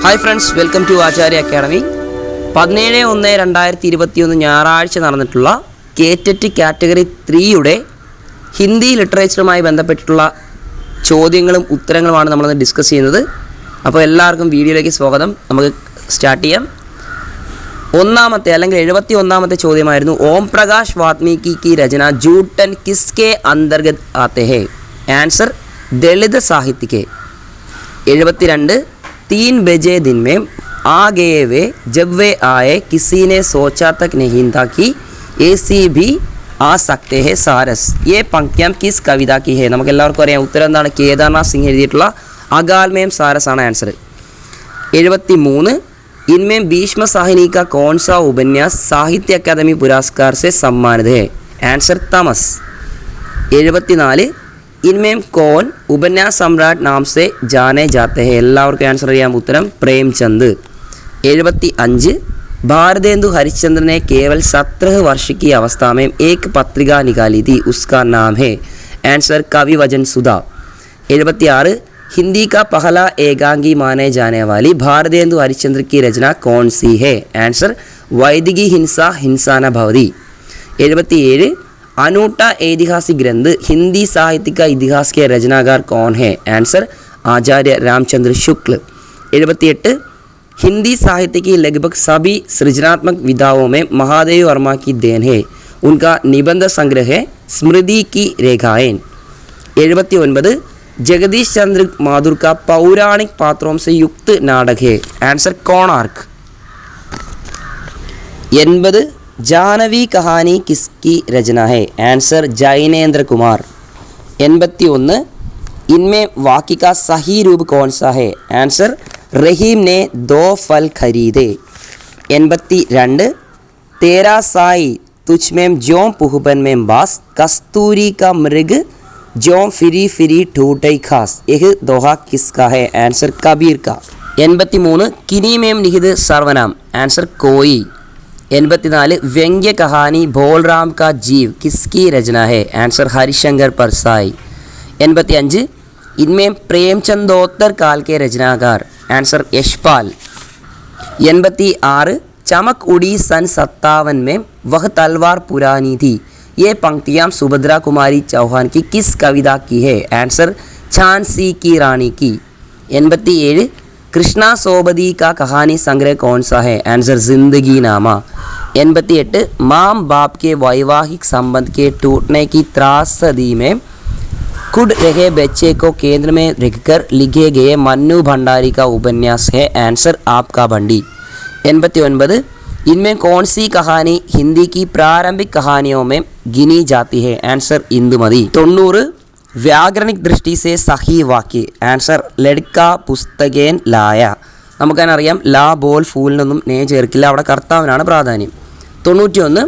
Hi friends, welcome to Acharya Academy. 17/1/2021 ഞായറാഴ്ച നടന്നിട്ടുള്ള KTET category 3യുടെ Hindi ലിറ്ററേച്ചറുമായി ബന്ധപ്പെട്ടിട്ടുള്ള ചോദ്യങ്ങളും ഉത്തരങ്ങളുമാണ് നമ്മളിന്ന് ഡിസ്കസ് ചെയ്യുന്നത്. അപ്പോൾ എല്ലാവർക്കും വീഡിയോയിലേക്ക് സ്വാഗതം. നമുക്ക് സ്റ്റാർട്ട് ചെയ്യാം. ഒന്നാമത്തെ അല്ലെങ്കിൽ 71ാമത്തെ ചോദ്യമായിരുന്നു, ഓം പ്രകാശ് വാത്മീകി की रचना जूटन किसके अंतर्गत आते हैं? आंसर दलित साहित्य के. 72 3 बजे दिन में आ गए वे जब वे आए किसी ने सोचा तक नहीं था कि ऐसी भी आ सकते हैं सारस. ये पंक्तियां किस कविता की है? നമുക്ക് എല്ലാവർക്കും അറിയാം. ഉത്തരം എന്താണ്? കേദാർനാഥ് സിംഗ് എഴുതിയിട്ടുള്ള അകാൽമയം സാരസ് ആണ് ആൻസർ. 73 इनमें भीष्म साहिनी का कौन सा उपन्यास साहित्य अकादमी पुरस्कार से सम्मानित है? आंसर तमस. 74 इनमें कौन उपन्यास सम्राट नाम से जाने जाते हैं? എല്ലാവർക്കും ആൻസർ അറിയാം. ഉത്തരം പ്രേംചന്ദ്. 75 भारतेंदु हरिश्चंद्र ने केवल 17 वर्ष की अवस्था में एक पत्रिका निकाली थी, उसका नाम है? आंसर कवि वचन सुधा. 76 हिंदी का पहला एकांगी माने जाने वाली भारतेंदु हरिश्चंद्र की रचना कौन सी है? आंसर वैदिकी हिंसा हिंसा न भवति. 77 अनूठा ऐतिहासिक ग्रंथ हिंदी साहित्य का इतिहास के रचनाकार कौन है? आंसर आचार्य रामचंद्र शुक्ल. 78 हिंदी साहित्य की लगभग सभी सृजनात्मक विधाओं में महादेव वर्मा की देन है, उनका निबंध संग्रह है स्मृति की रेखाएं. 79 जगदीश चंद्र माथुर का पौराणिक पात्रों से युक्त नाटक है? आंसर कोणार्क. 80 जानवी कहानी किसकी रचना है? आंसर जैनेन्द्र कुमार. 81 इनमें वाक्य का सही रूप कौन सा है? आंसर रहीम ने 2 फल खरीदे. 82 तेरा साई तुझ में ज्यों पुहबन में बास कस्तूरी का मृग ज्यों फिरी फिरी टूटे खास. यह दोहा किसका है? आंसर कबीर का. 83 किनी में निहित सर्वनाम? आंसर कोई. 84 व्यंग्य कहानी बोलराम का जीव किसकी रचना है? आंसर हरिशंकर परसाई. 85 इनमें प्रेमचंदोत्तर काल के रचनाकार? आंसर यशपाल. 86 चमक उड़ी सन 57 में वह तलवार पुरानी थी. ये पंक्तियां सुभद्रा कुमारी चौहान की किस कविता की है? आंसर झांसी की रानी की. 87 कृष्णा सोबती का कहानी संग्रह कौन सा है? आंसर जिंदगी नामा. 88 माँ बाप के वैवाहिक संबंध के टूटने की त्रासदी में कुड़ रहे बच्चे को केंद्र में रखकर लिखे गए मन्नू भंडारी का उपन्यास है? आंसर आपका बंडी. 89 इनमें कौन सी कहानी हिंदी की प्रारंभिक कहानियों में गिनी जाती है? आंसर इंदुमती. 90 व्याकरणिक दृष्टि से सही वाक्य? आंसർ ലഡ്കാ പുസ്തകേൻ ലായ. നമുക്കറിയാം ലാ ബോൾ ഫൂലിനൊന്നും നേ ചേർക്കില്ല, അവിടെ കർത്താവിനാണ് പ്രാധാന്യം. 91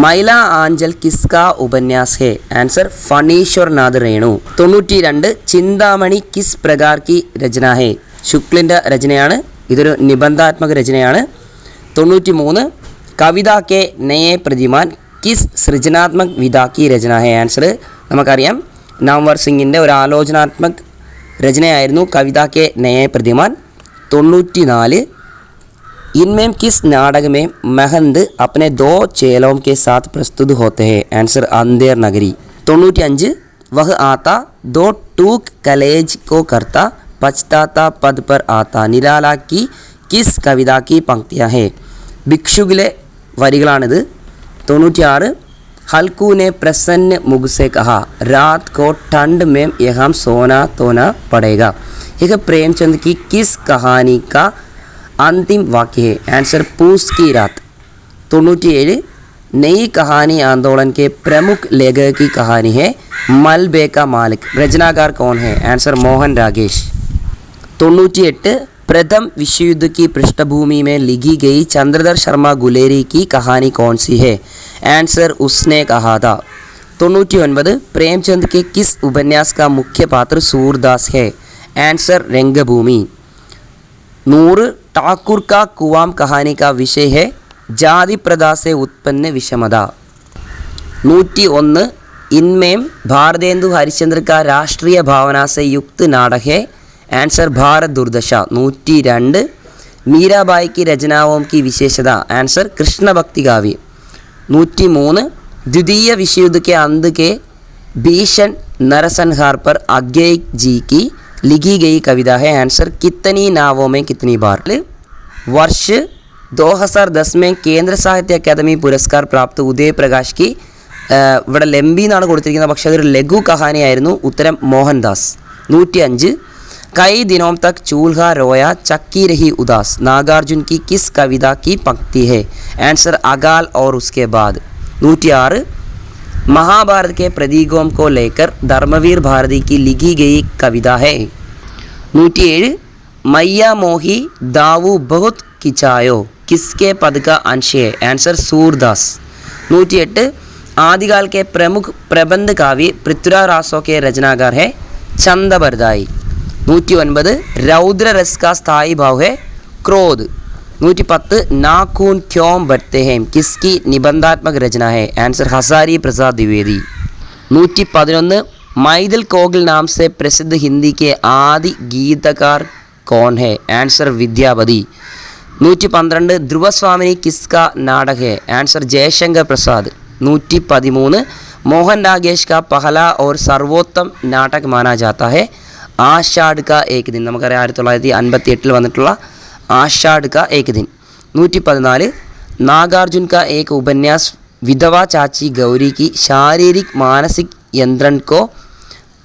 മൈല ആഞ്ചൽ കിസ്കാ ഉപന്യാസ് ഹേ? ആൻസർ ഫണീശ്വർനാഥ് രേണു. 92 ചിന്താമണി കിസ് പ്രകാർ കി രചന ഹേ? ശുക്ലിൻ്റെ രചനയാണ്, ഇതൊരു നിബന്ധാത്മക രചനയാണ്. 93 കവിത കെ നയേ പ്രതിമാൻ കിസ് സൃജനാത്മക വിധാ കി രചന ഹേ? ആൻസർ നമുക്കറിയാം നാംവർ സിംഗിൻ്റെ ഒരു ആലോചനാത്മക രചനയായിരുന്നു കവിത കെ നയേ പ്രതിമാൻ. 94 इनमें किस नाटक में महंत अपने 2 चेलों के साथ प्रस्तुत होते हैं? आंसर अंधेर नगरी. 95 वह आता 2 टूक कलेज को करता पछताता पद पर आता निराला की किस कविता की पंक्तियाँ हैं? ഭിക്ഷുകിലെ വരികളാണിത്. 96 हल्कू ने प्रसन्न मुख से कहा रात को ठंड में यहाँ सोना तो न पड़ेगा. यह प्रेमचंद की किस कहानी का अंतिम वाक्य है? आंसर पूस की रात. 97 नई कहानी आंदोलन के प्रमुख लेखक की कहानी है मलबे का मालिक. रचनाकार कौन है? आंसर मोहन रागेश. 98 प्रथम विश्व युद्ध की पृष्ठभूमि में लिखी गई चंद्रधर शर्मा गुलेरी की कहानी कौन सी है? आंसर उसने कहा था. 99 प्रेमचंद के किस उपन्यास का मुख्य पात्र सूरदास है? आंसर रंगभूमि. 100 ठाकुर का कुआम कहानी का विषय है जाति प्रथा से उत्पन्न विषमता. 101 इनमें भारतेंदु हरिश्चंद्र का राष्ट्रीय भावना से युक्त नाटक है? ആൻസർ ഭാരത് ദുർദശ 102. मीराबाई की रचनाओं की विशेषता आंसर कृष्ण भक्ति काव्य 103. द्वितीय विश्व युद्ध के अंत के भीषण नरसंहार पर अज्ञेय जी की लिखी गई कविता है आंसर कितनी नावों में कितनी बार. वर्ष 2010 में केंद्र साहित्य अकादमी पुरस्कार प्राप्त उदय प्रकाश की ഇവിടെ ലെമ്പി എന്നാണ് കൊടുത്തിരിക്കുന്നത്, പക്ഷേ അതൊരു ലഘു കഹാനിയായിരുന്നു. ഉത്തരം മോഹൻദാസ്. 105. कई दिनों तक चूल्हा रोया चक्की रही उदास नागार्जुन की किस कविता की पंक्ति है आंसर अकाल और उसके बाद. 106. महाभारत के प्रतीकों को लेकर धर्मवीर भारती की लिखी गई कविता है. 107. मैया मोही दाऊ बहुत किचायो किसके पद का अंश है आंसर सूरदास. 108. आदिकाल के प्रमुख प्रबंध काव्य पृथ्वीराज रासो के रचनाकार है चंदबरदाई. 109. रौद्र रस का स्थायी भाव है क्रोध. 110. नाखून क्यों बढ़ते हैं किसकी निबंधात्मक रचना है आंसर हजारी प्रसाद द्विवेदी. 111. मैथिल कोकिल नाम से प्रसिद्ध हिंदी के आदि गीतकार कौन है आंसर विद्यापति. 112. ध्रुव स्वामिनी किसका नाटक है आंसर जयशंकर प्रसाद. 113. मोहन रागेश का पहला और सर्वोत्तम नाटक माना जाता है ആഷാഢ് കാ ഏക് ദിൻ. നമുക്കറിയാം 1958 വന്നിട്ടുള്ള ആഷാഢ് കാ ഏക് ദിൻ. 114. नागार्जुन का एक उपन्यास विधवा चाची गौरी की शारीरिक मानसिक यंत्रण को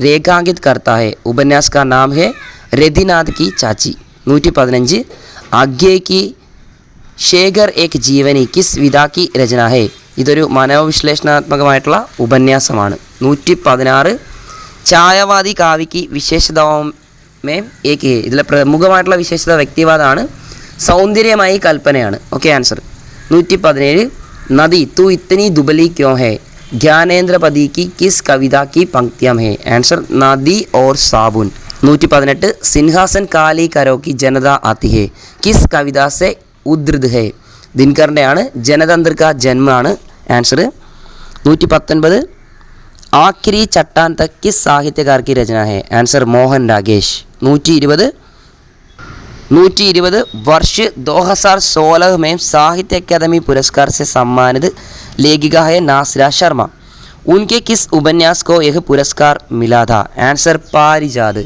रेखांकित करता है उपन्यास का नाम है रतिनाथ की चाची. 115. आज्ञे की शेखर एक जीवनी किस विधा की रचना है ഇതൊരു മനോവിശ്ലേഷണാത്മകമായിട്ടുള്ള ഉപന്യാസമാണ്. 116. ഛായാവാദി കാവ്യ की विशेषताओं में एक है ഇതിലെ പ്രമുഖമായിട്ടുള്ള വിശേഷത വ്യക്തിവാദമാണ്, സൗന്ദര്യമായി കൽപ്പനയാണ്. Okay answer. 117. नदी तू इतनी दुबली क्यों है ज्ञानेंद्र पदी की किस कविता की पंक्तियां है आंसर नदी और साबुन. 118. सिंहासन काली करो की जनता आती है किस कविता से उद्धृत है ദിനകരൻ്റെയാണ് जनतंत्र का जन्म ആണ് ആൻസർ. 119. आखिरी चट्टान तक किस साहित्यकार की रचना है आंसर मोहन रागेश. 120. वर्ष 2016 में साहित्य अकादमी पुरस्कार से सम्मानित लेखिका है नासिरा शर्मा. उनके किस उपन्यास को यह पुरस्कार मिला था आंसर പാരിജാത്.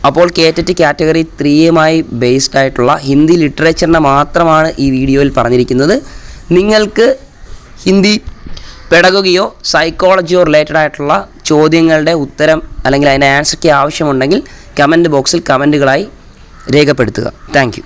അപ്പോൾ കേറ്ററ്റ് കാറ്റഗറി 3യുമായി ബേസ്ഡ് ആയിട്ടുള്ള ഹിന്ദി ലിറ്ററേച്ചറിനെ മാത്രമാണ് ഈ വീഡിയോയിൽ പറഞ്ഞിരിക്കുന്നത്. നിങ്ങൾക്ക് ഹിന്ദി പെഡഗോഗിയോ സൈക്കോളജിയോ റിലേറ്റഡ് ആയിട്ടുള്ള ചോദ്യങ്ങളുടെ ഉത്തരം അല്ലെങ്കിൽ അതിൻ്റെ ആൻസർക്ക് ആവശ്യമുണ്ടെങ്കിൽ കമൻറ്റ് ബോക്സിൽ കമൻറ്റുകളായി രേഖപ്പെടുത്തുക. Thank you.